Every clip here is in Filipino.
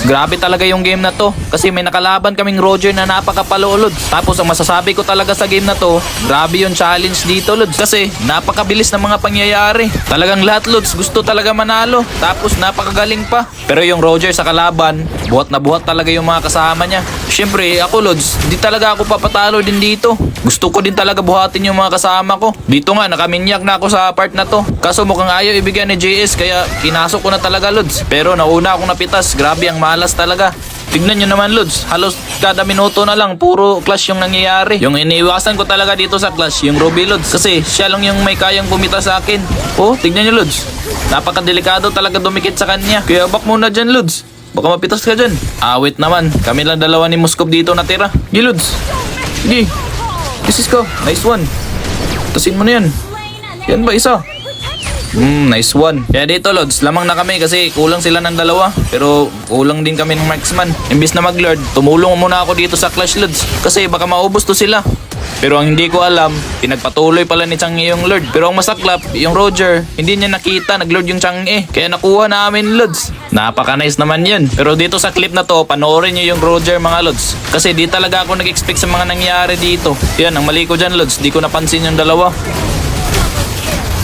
Grabe talaga yung game na to. Kasi may nakalaban kaming Roger na napakapalo, Lods. Tapos ang masasabi ko talaga sa game na to, grabe yung challenge dito, Lods. Kasi napakabilis ng mga pangyayari. Talagang lahat, Lods, gusto talaga manalo. Tapos napakagaling pa. Pero yung Roger sa kalaban, buhat na buhat talaga yung mga kasama niya. Siyempre, ako, Lods, di talaga ako papatalo din dito. Gusto ko din talaga buhatin yung mga kasama ko. Dito nga, nakaminyak na ako sa part na to. Kaso mukhang ayaw ibigyan ni JS, kaya pinasok ko na talaga, Lods. Pero nauna akong napitas. Grabe, ang malas talaga. Tignan nyo naman, Lods. Halos kada minuto na lang, puro clash yung nangyayari. Yung iniiwasan ko talaga dito sa clash, yung Ruby, Lods. Kasi siya lang yung may kayang bumita sa akin. Oh, tignan nyo, Lods. Napakadelikado talaga dumikit sa kanya. Kaya back muna dyan, Lods. Baka mapitas ka dyan. Awit naman. Kami lang dalawa ni Moskov dito natira. Sige, Lods. Sige. This is ko. Nice one. Tasin mo na yan. Yan ba isa? Nice one. Kaya dito, Lods, lamang na kami kasi kulang sila ng dalawa. Pero kulang din kami ng marksman. Imbis na mag-lord, tumulong muna ako dito sa clash, Lods. Kasi baka maubos to sila. Pero ang hindi ko alam, pinagpatuloy pala ni Chang'e yung lord. Pero ang masaklap, yung Roger, hindi niya nakita, nag-lord yung Chang'e. Kaya nakuha namin, Lods. Napaka-nice naman yun. Pero dito sa clip na to, panoorin nyo yung Roger, mga Lods. Kasi di talaga ako nag-expect sa mga nangyari dito. Yan, ang mali ko dyan, Lods. Di ko napansin yung dalawa.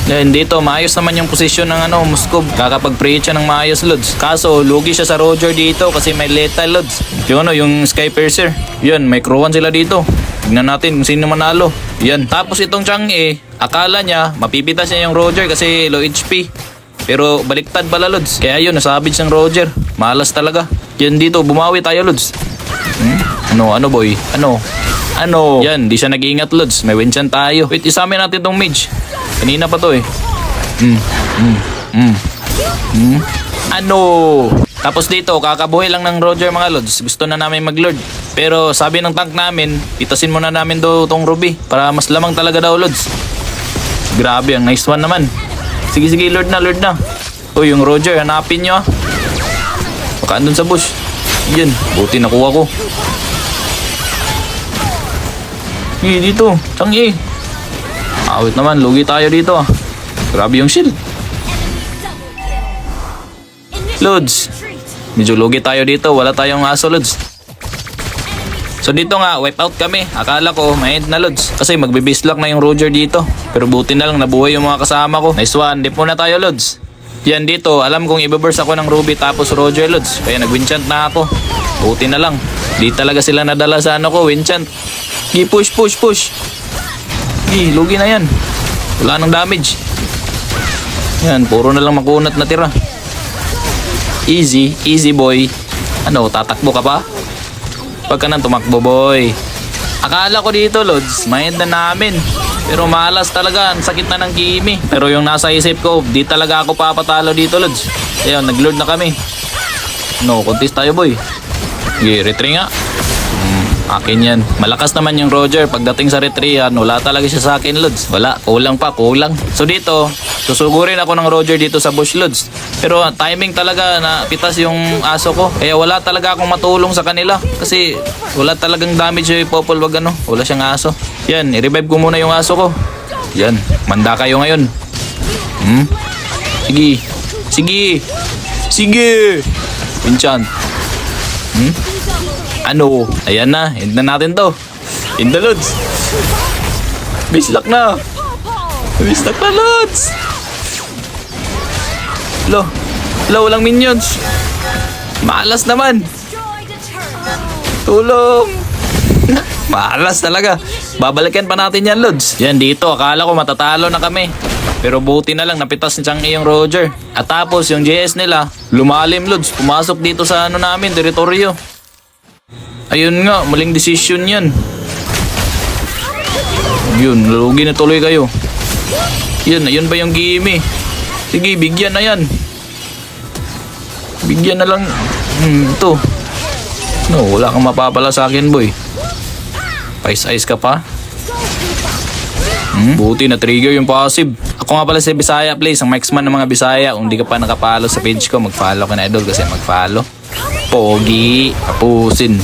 Yan, dito, maayos naman yung posisyon ng Moskov. Kakapag-preach siya ng maayos, Lods. Kaso, lugi siya sa Roger dito kasi may lethal, Lods. Yung Sky Piercer. Yan, may crewan sila dito. Tignan natin kung sino manalo. Yan. Tapos itong Chang'e, akala niya, mapipitas niya yung Roger kasi low HP. Pero baliktad pala, Lods. Kaya yun, nasabits ng Roger. Malas talaga. Yan dito, bumawi tayo, Lods. Ano, boy? Ano? Yan, di siya nag-iingat, Lods. May winchan tayo. Wait, isamin natin tong mage. Kanina pa to eh. Ano? Tapos dito, kakabuhay lang ng Roger, mga Lods. Gusto na namin mag-lord. Pero sabi ng tank namin, pitasin muna namin daw tong Ruby para mas lamang talaga daw, Lods. Grabe, ang nice one naman. Sige, lord na. Uy, yung Roger, hanapin nyo ah. Baka andun sa bush. Yan, buti nakuha ko. Dito, Chang'e. Awit naman, lugi tayo dito ah. Grabe yung shield. Lods, medyo lugi tayo dito. Wala tayong aso, Lods. So dito nga, wipe out kami. Akala ko, may end na, Lods. Kasi magbe-baselock na yung Roger dito. Pero buti na lang, nabuhay yung mga kasama ko. Nice one, dip muna tayo, Lods. Yan dito, alam kong i-burst ako ng Ruby tapos Roger, Lods. Kaya nag-winchant na ako. Buti na lang. Di talaga sila nadala sa winchant. Push. Lugi na yan. Wala nang damage. Yan, puro na lang makunat na tira. Easy boy. Ano, tatakbo ka pa? Pag ka nang tumakbo, boy. Akala ko dito, Lods, mind na namin. Pero malas talaga, ang sakit na ng Kimi. Pero yung nasa isip ko, di talaga ako papatalo dito, Lods. Ayun, nag-lord na kami. No, contest tayo, boy. Sige, retry nga. Akin yan. Malakas naman yung Roger. Pagdating sa retryan, wala talaga siya sa akin, Lods. Wala, kulang. So dito, susugurin ako ng Roger dito sa bush, Lods. Pero timing talaga na pitas yung aso ko. Kaya wala talaga akong matulong sa kanila. Kasi wala talagang damage yung Popol, wag ano. Wala siyang aso. Yan, i-revive ko muna yung aso ko. Yan, manda kayo ngayon. Sige. Enchant. Ano? Ayan na. End na natin to. In the Lods. Bislak na, Lods. Walang minions. Malas naman. Tulong. Malas talaga. Babalikan pa natin yan, Lods. Yan dito. Akala ko matatalo na kami. Pero buti na lang napitas ni Chang'e yung Roger. At tapos yung JS nila, lumalim, Lods. Pumasok dito sa namin, teritoryo. Ayun nga, maling decision yan. Yun, lugi na tuloy kayo. Ayun ba yung Kimi? Sige, bigyan na yan. Bigyan na lang. Ito. No, wala kang mapapala sa akin, boy. Ice ka pa. Buti na trigger yung passive. Ako nga pala si Bisaya Plays, ang marksman ng mga Bisaya. Kung di ka pa nakapalo sa page ko, mag-follow ka na, idol, kasi mag-follow. Pogi. Tapusin.